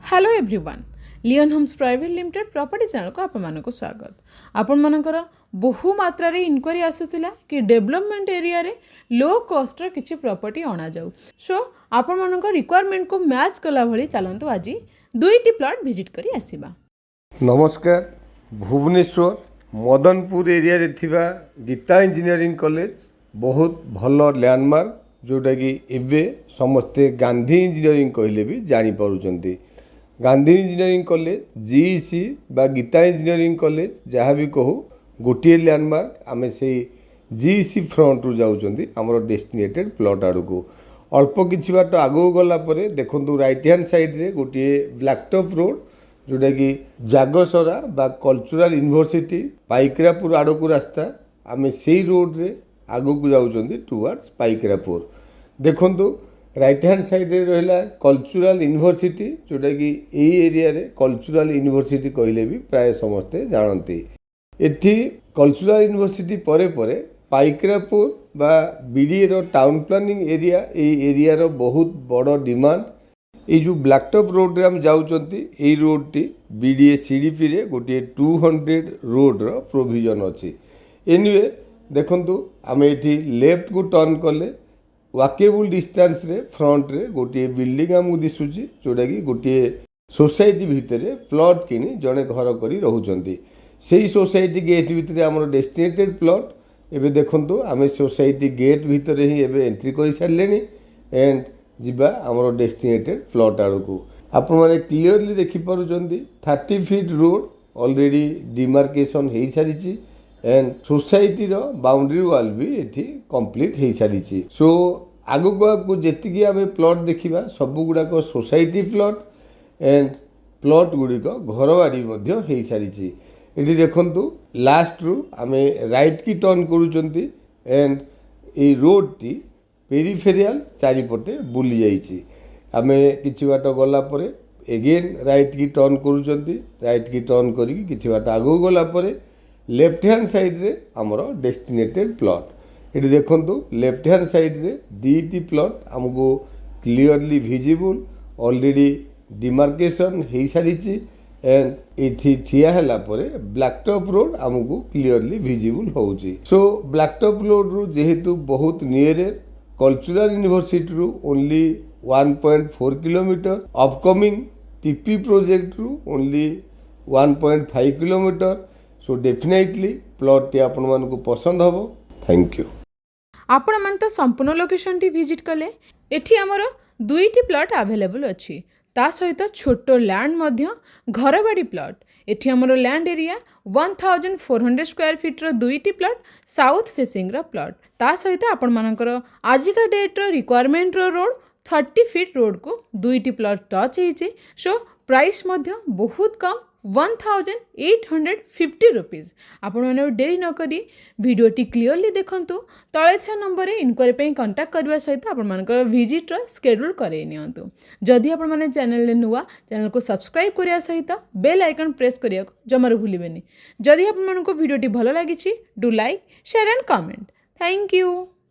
Hello everyone लियन homes private limited property channel को आपको स्वागत। आपण मानकर बहु मात्रा रे इनक्वारी आसुला कि डेवलपमेंट एरिया रे लो कॉस्ट रो किछि प्रॉपर्टी अणा जाऊ। सो आपण मानकर रिक्वायरमेंट को मैच कला भली चलंतु आज दुईटी प्लॉट विजिट करी आसीबा। नमस्कार। भुवनेश्वर मदनपुर एरिया रे थिबा गीता इंजीनियरिंग कॉलेज बहुत भल लैंडमार्क जोटा कि एबे समस्ते गांधी इंजीनियरिंग कहले भी जानी पारुचंती। गांधी इंजीनियरिंग कॉलेज जीईसी बा गीता इंजीनियरिंग कॉलेज जहाँ भी कहू गोटे लैंडमार्क आम से जीईसी फ्रंट रू जाऊँगी आमर डेस्टिनेटेड प्लॉट आड़ को अल्प किछि बाट आगू गला परे देखंतु राइट हैंड साइड रे गोटे ब्लैकटॉप रोड जोटा कि जागसरा बा कल्चरल यूनिवर्सिटी पाइकरापुर आड़ को रास्ता आम से रोड रे आगू को जाऊँगी टुवर्ड्स पाइकरापुर। देखंतु राइट हैंड साइड रे रहिला कल्चरल यूनिवर्सिटी जोटा कि ए एरिया रे कल्चरल यूनिवर्सिटी कहले भी प्राय समस्ते जानती। एठी कल्चरल यूनिवर्सिटी परे परे पाइकरापुर बा बीडीए रो टाउन प्लानिंग एरिया ए एरिया रो बहुत बड़ डिमांड। ये जो ब्लैकटॉप रोड रे हम जाउचंती ए रोड टी बीडीए सीडीपी रे गोटे 200 रोड रो प्रोविजन अछि। एनीवे देखंतु आमे एठी लेफ्ट को टर्न कले वाकेबल डिस्टेंस रे फ्रंट रे गोटे बिल्डिंग आमको दिशुची जोटा कि गोटे सोसाइटी भितर प्लॉट किनी जड़े घर करी रहउचंती। सेही सोसाइटी गेट भितर आमर डेस्टिनेटेड प्लॉट एबे देखंतु आमे सोसाइटी गेट भितर ही एबे एंट्री करि सारलेनी एंड जिबा आमर डेस्टिनेटेड प्लॉट आड़ को आपण माने क्लियरली देखि पारुचंती 30 फीट रोड ऑलरेडी डिमार्केशन हेई सारिची एंड सोसाइटी रो बाउंड्री वाल भी एठी कंप्लीट हेई सारिची। सो आगु को जेतिकी आमे प्लॉट देखिबा सब गुडा को सोसाइटी प्लॉट एंड प्लॉट गुडी को घरवाड़ी मध्य हेई सारिची। एठी देखंतु लास्ट रू आमे राइट की टर्न करूचंती एंड ए रोड टी पेरिफेरियल चारिपटे बुली जाइची। आमे किछि बाट गला परे अगेन राइट की टर्न करूचंती राइट की टर्न करी किछि बाट आगु गला परे लेफ्ट हैंड साइड रे आमर डेस्टिनेटेड प्लॉट ये देखंतु लेफ्ट हैंड साइड रे दीटी प्लॉट हमको क्लियरली विजिबल ऑलरेडी डिमार्केशन हेई सारिची एंड एठी ठिया हला परे ब्लैकटॉप रोड हमको क्लियरली विजिबल होउची। सो ब्लैकटॉप रोड रू जेहेतु बहुत नियर कल्चरल यूनिवर्सिटी रू only 1.4 kilometre upcoming TP project रू only 1.5 kilometre. So definitely plot टी आपण मन को पसंद हबो। Thank you. आपण मन तो संपूर्ण लोकेशन टी विजिट कले। एठी हमर दुईटी प्लॉट अवेलेबल अछि ता सहित छोटो लैंड मध्य घरबाड़ी प्लॉट। एठी हमर लैंड एरिया 1400 स्क्वायर फीट रो दुईटी प्लॉट साउथ फेसिंग रो प्लॉट ता सहित आपण मानकर आजिका डेट रो रिक्वायरमेंट रो रोड 30 फीट रोड को दुईटी प्लॉट टच हेइचे। सो प्राइस मध्य बहुत कम 1850 रुपीज। आपण माने डेरी न करी वीडियोटी क्लियरली देखंतु तळे था नंबर रे इनक्वायरी पे कांटेक्ट करबा सहित आपण मानकर विजिट रो शेड्यूल करे नियंतु। जदि आपण माने चैनल ले नुवा चैनल को सब्सक्राइब करिया सहित बेल आइकन प्रेस करिया को जमार भूलिबेनी। जदि आपण मानको वीडियोटी भलो लागिछि do like share and comment. Thank you.